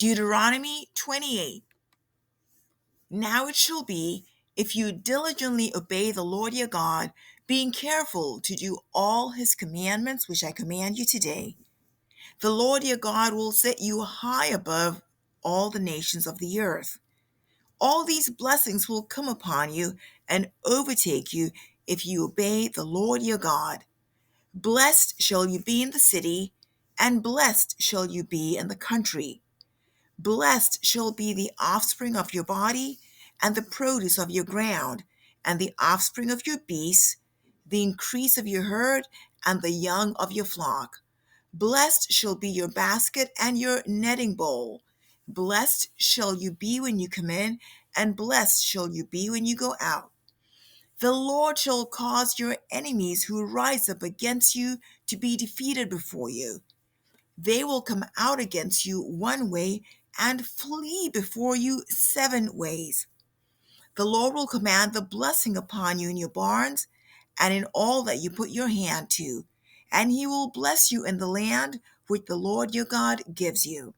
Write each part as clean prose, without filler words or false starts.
Deuteronomy 28. Now it shall be, if you diligently obey the Lord your God, being careful to do all his commandments which I command you today, the Lord your God will set you high above all the nations of the earth. All these blessings will come upon you and overtake you if you obey the Lord your God. Blessed shall you be in the city, and blessed shall you be in the country. Blessed shall be the offspring of your body, and the produce of your ground, and the offspring of your beasts, the increase of your herd, and the young of your flock. Blessed shall be your basket and your netting bowl. Blessed shall you be when you come in, and blessed shall you be when you go out. The Lord shall cause your enemies who rise up against you to be defeated before you. They will come out against you one way and flee before you 7 ways. The Lord will command the blessing upon you in your barns and in all that you put your hand to, and he will bless you in the land which the Lord your God gives you.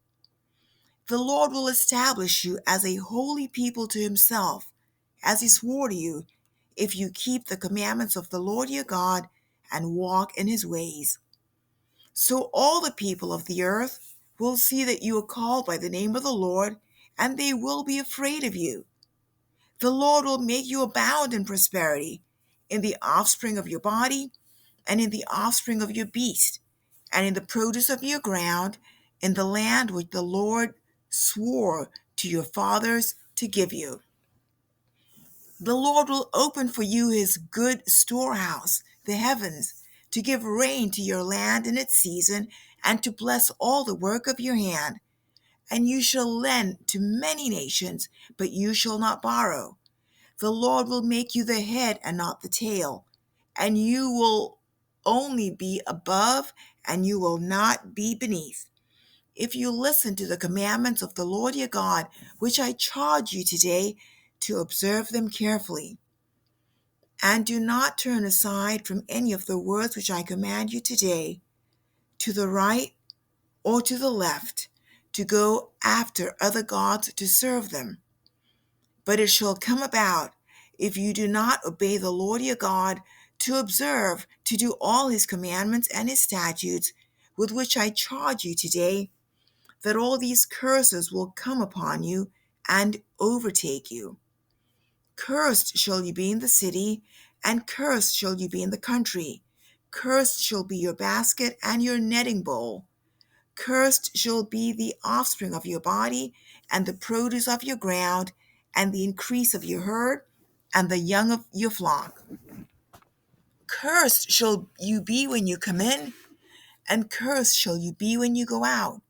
The Lord will establish you as a holy people to himself, as he swore to you, if you keep the commandments of the Lord your God and walk in his ways. So all the people of the earth will see that you are called by the name of the Lord, and they will be afraid of you. The Lord will make you abound in prosperity, in the offspring of your body, and in the offspring of your beast, and in the produce of your ground, in the land which the Lord swore to your fathers to give you. The Lord will open for you his good storehouse, the heavens, to give rain to your land in its season, and to bless all the work of your hand. And you shall lend to many nations, but you shall not borrow. The Lord will make you the head and not the tail, and you will only be above, and you will not be beneath. If you listen to the commandments of the Lord your God, which I charge you today, to observe them carefully, and do not turn aside from any of the words which I command you today, to the right or to the left, to go after other gods to serve them. But it shall come about, if you do not obey the Lord your God, to observe to do all his commandments and his statutes, with which I charge you today, that all these curses will come upon you and overtake you. Cursed shall you be in the city, and cursed shall you be in the country. Cursed shall be your basket and your netting bowl. Cursed shall be the offspring of your body, and the produce of your ground, and the increase of your herd, and the young of your flock. Cursed shall you be when you come in, and cursed shall you be when you go out.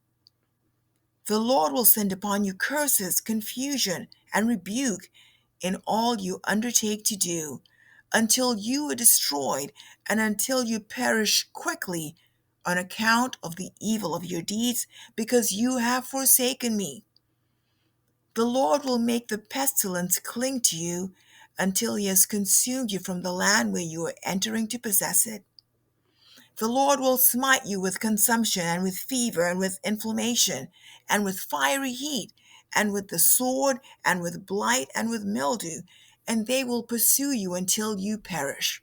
The Lord will send upon you curses, confusion, and rebuke in all you undertake to do, until you are destroyed, and until you perish quickly on account of the evil of your deeds, because you have forsaken me. The Lord will make the pestilence cling to you until he has consumed you from the land where you are entering to possess it. The Lord will smite you with consumption, and with fever, and with inflammation, and with fiery heat, and with the sword, and with blight, and with mildew, and they will pursue you until you perish.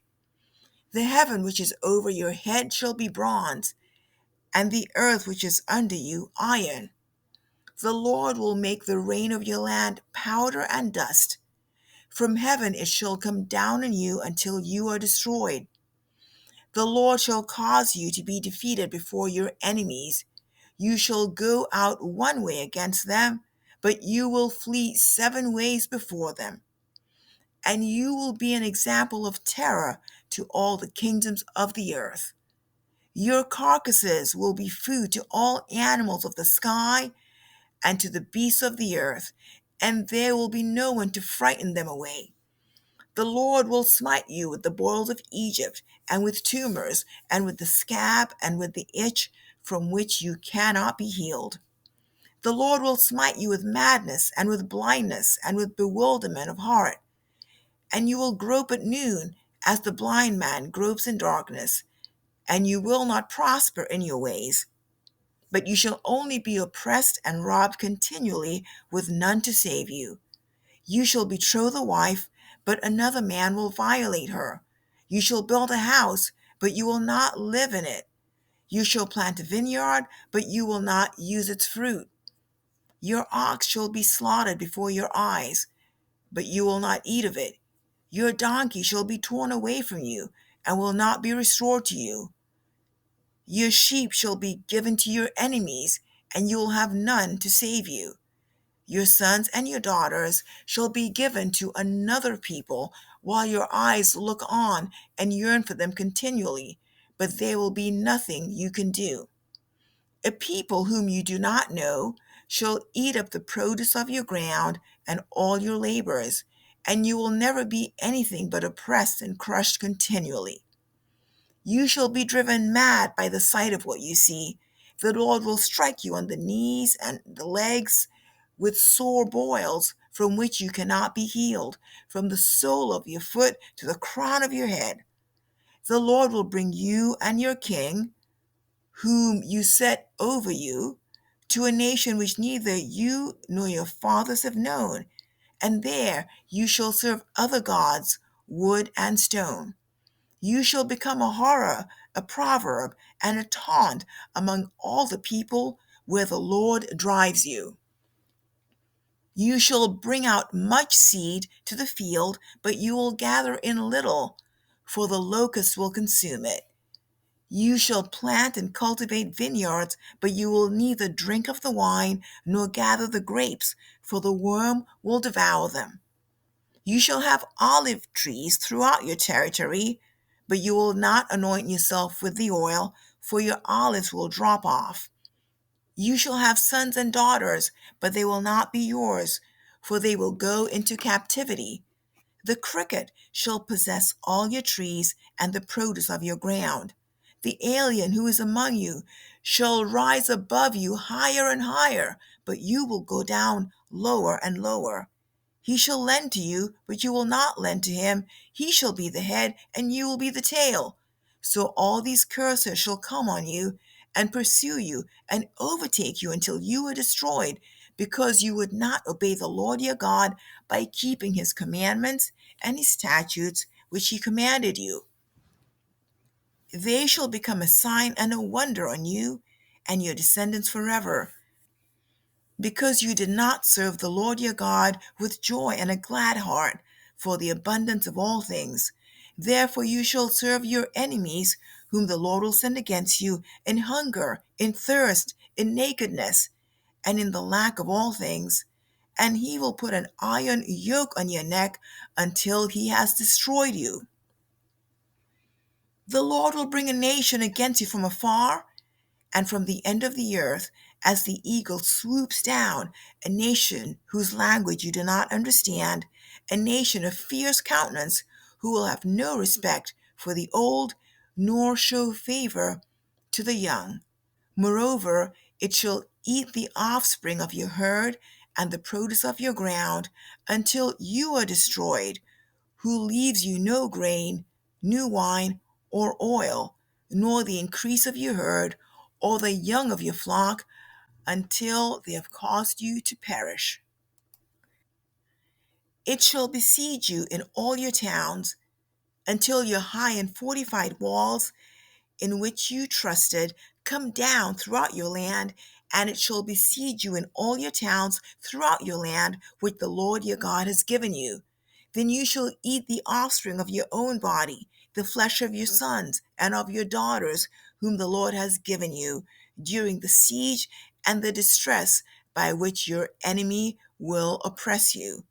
The heaven which is over your head shall be bronze, and the earth which is under you iron. The Lord will make the rain of your land powder and dust. From heaven it shall come down on you until you are destroyed. The Lord shall cause you to be defeated before your enemies. You shall go out one way against them, but you will flee 7 ways before them. And you will be an example of terror to all the kingdoms of the earth. Your carcasses will be food to all animals of the sky and to the beasts of the earth, and there will be no one to frighten them away. The Lord will smite you with the boils of Egypt, and with tumors, and with the scab, and with the itch from which you cannot be healed. The Lord will smite you with madness, and with blindness, and with bewilderment of heart. And you will grope at noon, as the blind man gropes in darkness, and you will not prosper in your ways. But you shall only be oppressed and robbed continually, with none to save you. You shall betroth a wife, but another man will violate her. You shall build a house, but you will not live in it. You shall plant a vineyard, but you will not use its fruit. Your ox shall be slaughtered before your eyes, but you will not eat of it. Your donkey shall be torn away from you, and will not be restored to you. Your sheep shall be given to your enemies, and you will have none to save you. Your sons and your daughters shall be given to another people, while your eyes look on and yearn for them continually, but there will be nothing you can do. A people whom you do not know shall eat up the produce of your ground and all your labors, and you will never be anything but oppressed and crushed continually. You shall be driven mad by the sight of what you see. The Lord will strike you on the knees and the legs with sore boils from which you cannot be healed, from the sole of your foot to the crown of your head. The Lord will bring you and your king, whom you set over you, to a nation which neither you nor your fathers have known, and there you shall serve other gods, wood and stone. You shall become a horror, a proverb, and a taunt among all the people where the Lord drives you. You shall bring out much seed to the field, but you will gather in little, for the locusts will consume it. You shall plant and cultivate vineyards, but you will neither drink of the wine nor gather the grapes, for the worm will devour them. You shall have olive trees throughout your territory, but you will not anoint yourself with the oil, for your olives will drop off. You shall have sons and daughters, but they will not be yours, for they will go into captivity. The cricket shall possess all your trees and the produce of your ground. The alien who is among you shall rise above you higher and higher, but you will go down lower and lower. He shall lend to you, but you will not lend to him. He shall be the head, and you will be the tail. So all these curses shall come on you and pursue you and overtake you until you are destroyed, because you would not obey the Lord your God by keeping his commandments and his statutes which he commanded you. They shall become a sign and a wonder on you and your descendants forever, because you did not serve the Lord your God with joy and a glad heart for the abundance of all things. Therefore you shall serve your enemies, whom the Lord will send against you, in hunger, in thirst, in nakedness, and in the lack of all things. And he will put an iron yoke on your neck until he has destroyed you. The Lord will bring a nation against you from afar, and from the end of the earth, as the eagle swoops down, a nation whose language you do not understand, a nation of fierce countenance, who will have no respect for the old, nor show favor to the young. Moreover, it shall eat the offspring of your herd and the produce of your ground, until you are destroyed, who leaves you no grain, new wine, or oil, nor the increase of your herd, or the young of your flock, until they have caused you to perish. It shall besiege you in all your towns, until your high and fortified walls, in which you trusted, come down throughout your land, and it shall besiege you in all your towns throughout your land, which the Lord your God has given you. Then you shall eat the offspring of your own body, the flesh of your sons and of your daughters, whom the Lord has given you, during the siege and the distress by which your enemy will oppress you.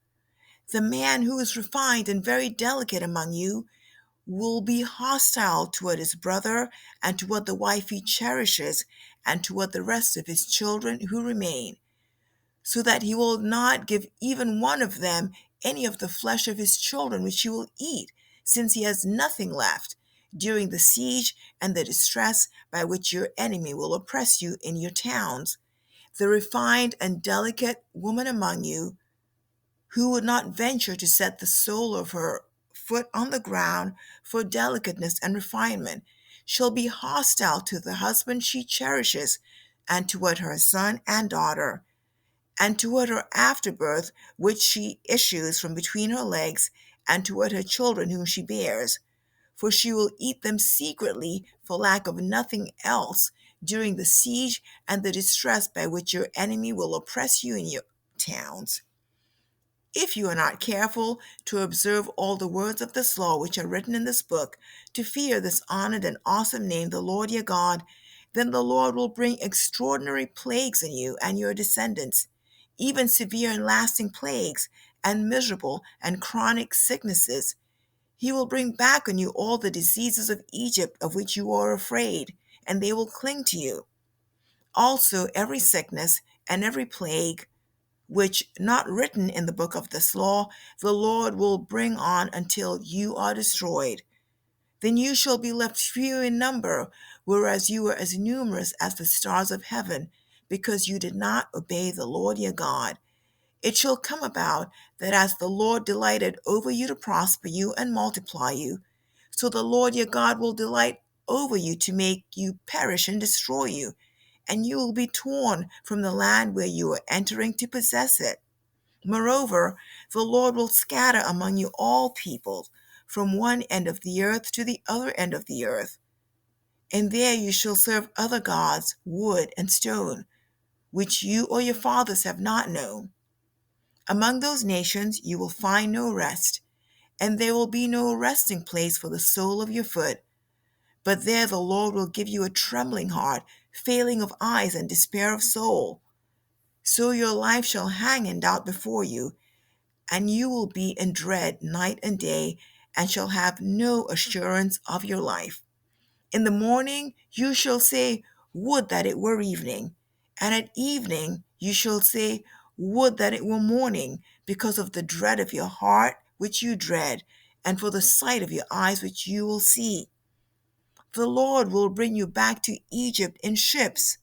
The man who is refined and very delicate among you will be hostile toward his brother, and toward the wife he cherishes, and toward the rest of his children who remain, so that he will not give even one of them any of the flesh of his children which he will eat, since he has nothing left, during the siege and the distress by which your enemy will oppress you in your towns. The refined and delicate woman among you, who would not venture to set the sole of her foot on the ground for delicateness and refinement, shall be hostile to the husband she cherishes, and toward her son and daughter, and toward her afterbirth, which she issues from between her legs, and toward her children whom she bears. For she will eat them secretly for lack of nothing else during the siege and the distress by which your enemy will oppress you in your towns. If you are not careful to observe all the words of this law which are written in this book, to fear this honored and awesome name, the Lord your God, then the Lord will bring extraordinary plagues on you and your descendants, even severe and lasting plagues, and miserable and chronic sicknesses. He will bring back on you all the diseases of Egypt of which you are afraid, and they will cling to you. Also, every sickness and every plague, which not written in the book of this law, the Lord will bring on until you are destroyed. Then you shall be left few in number, whereas you were as numerous as the stars of heaven, because you did not obey the Lord your God. It shall come about that as the Lord delighted over you to prosper you and multiply you, so the Lord your God will delight over you to make you perish and destroy you, and you will be torn from the land where you are entering to possess it. Moreover, the Lord will scatter among you all peoples, from one end of the earth to the other end of the earth. And there you shall serve other gods, wood and stone, which you or your fathers have not known. Among those nations you will find no rest, and there will be no resting place for the sole of your foot. But there the Lord will give you a trembling heart, failing of eyes, and despair of soul. So your life shall hang in doubt before you, and you will be in dread night and day, and shall have no assurance of your life. In the morning you shall say, would that it were evening. And at evening you shall say, would that it were morning, because of the dread of your heart which you dread, and for the sight of your eyes which you will see. The Lord will bring you back to Egypt in ships.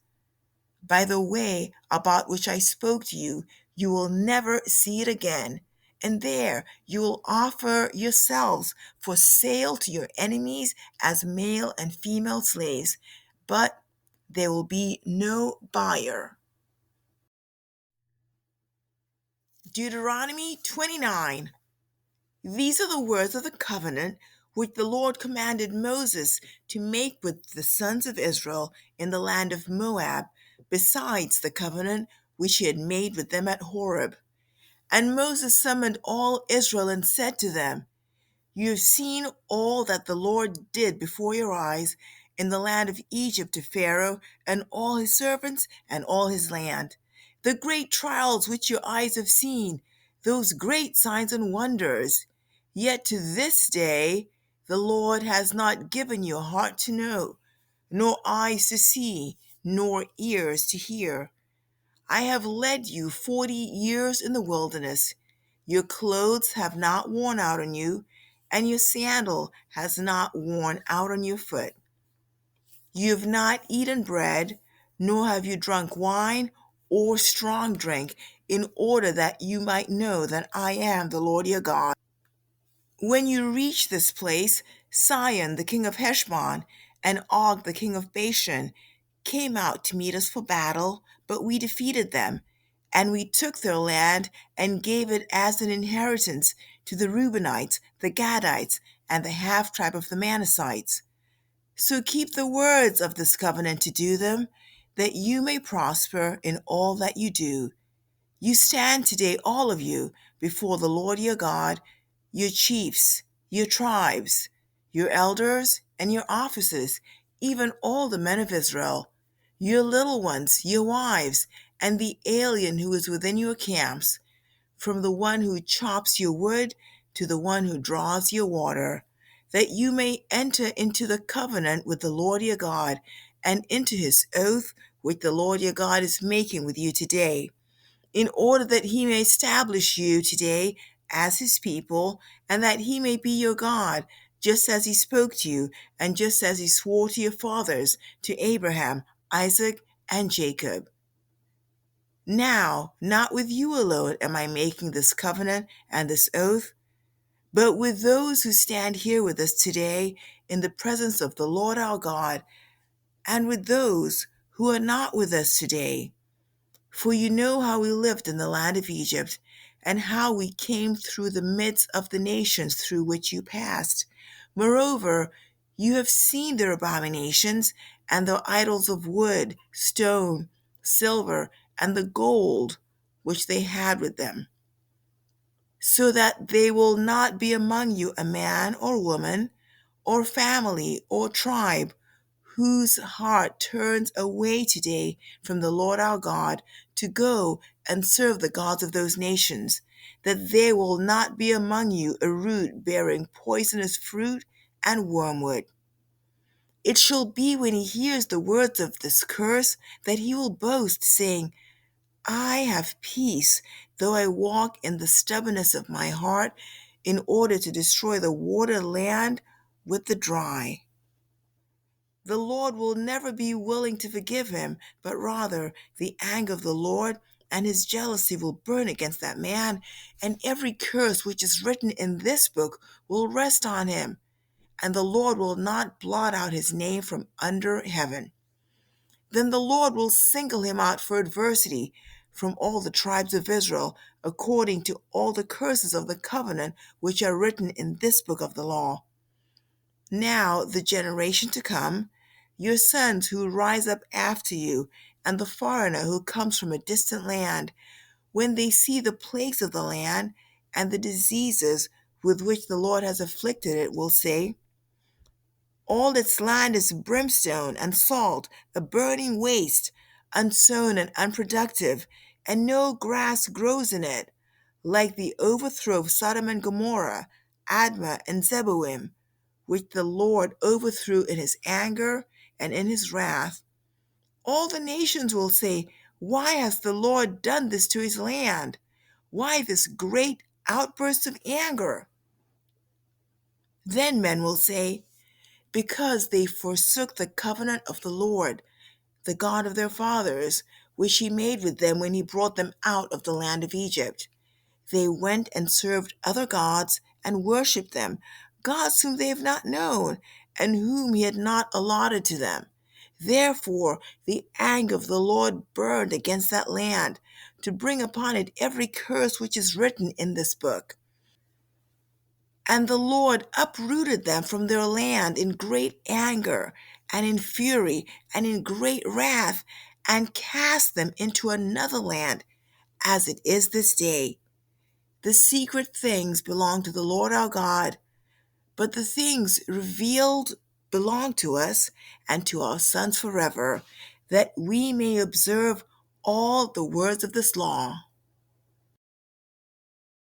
By the way about which I spoke to you, you will never see it again. And there you will offer yourselves for sale to your enemies as male and female slaves, but there will be no buyer. Deuteronomy 29. These are the words of the covenant which the Lord commanded Moses to make with the sons of Israel in the land of Moab, besides the covenant which he had made with them at Horeb. And Moses summoned all Israel and said to them, you have seen all that the Lord did before your eyes in the land of Egypt to Pharaoh and all his servants and all his land, the great trials which your eyes have seen, those great signs and wonders. Yet to this day the Lord has not given you a heart to know, nor eyes to see, nor ears to hear. I have led you 40 years in the wilderness. Your clothes have not worn out on you, and your sandal has not worn out on your foot. You have not eaten bread, nor have you drunk wine or strong drink, in order that you might know that I am the Lord your God. When you reach this place, Sihon the king of Heshbon and Og the king of Bashan came out to meet us for battle, but we defeated them, and we took their land and gave it as an inheritance to the Reubenites, the Gadites, and the half-tribe of the Manassites. So keep the words of this covenant to do them, that you may prosper in all that you do. You stand today, all of you, before the Lord your God, your chiefs, your tribes, your elders, and your officers, even all the men of Israel, your little ones, your wives, and the alien who is within your camps, from the one who chops your wood to the one who draws your water, that you may enter into the covenant with the Lord your God, and into his oath which the Lord your God is making with you today, in order that he may establish you today as his people, and that he may be your God, just as he spoke to you, and just as he swore to your fathers, to Abraham, Isaac, and Jacob. Now, not with you alone am I making this covenant and this oath, but with those who stand here with us today in the presence of the Lord our God, and with those who are not with us today. For you know how we lived in the land of Egypt, and how we came through the midst of the nations through which you passed. Moreover, you have seen their abominations, and their idols of wood, stone, silver, and the gold which they had with them, so that they will not be among you a man or woman, or family or tribe, whose heart turns away today from the Lord our God to go and serve the gods of those nations, that there will not be among you a root bearing poisonous fruit and wormwood. It shall be when he hears the words of this curse that he will boast, saying, I have peace, though I walk in the stubbornness of my heart, in order to destroy the water land with the dry. The Lord will never be willing to forgive him, but rather the anger of the Lord and his jealousy will burn against that man, and every curse which is written in this book will rest on him, and the Lord will not blot out his name from under heaven. Then the Lord will single him out for adversity from all the tribes of Israel, according to all the curses of the covenant which are written in this book of the law. Now the generation to come, your sons who rise up after you, and the foreigner who comes from a distant land, when they see the plagues of the land and the diseases with which the Lord has afflicted it, will say, all its land is brimstone and salt, a burning waste, unsown and unproductive, and no grass grows in it, like the overthrow of Sodom and Gomorrah, Admah and Zeboim, which the Lord overthrew in his anger and in his wrath. All the nations will say, why has the Lord done this to his land? Why this great outburst of anger? Then men will say, because they forsook the covenant of the Lord, the God of their fathers, which he made with them when he brought them out of the land of Egypt. They went and served other gods and worshipped them, gods whom they have not known, and whom he had not allotted to them. Therefore the anger of the Lord burned against that land, to bring upon it every curse which is written in this book. And the Lord uprooted them from their land in great anger, and in fury, and in great wrath, and cast them into another land, as it is this day. The secret things belong to the Lord our God, but the things revealed belong to us and to our sons forever, that we may observe all the words of this law.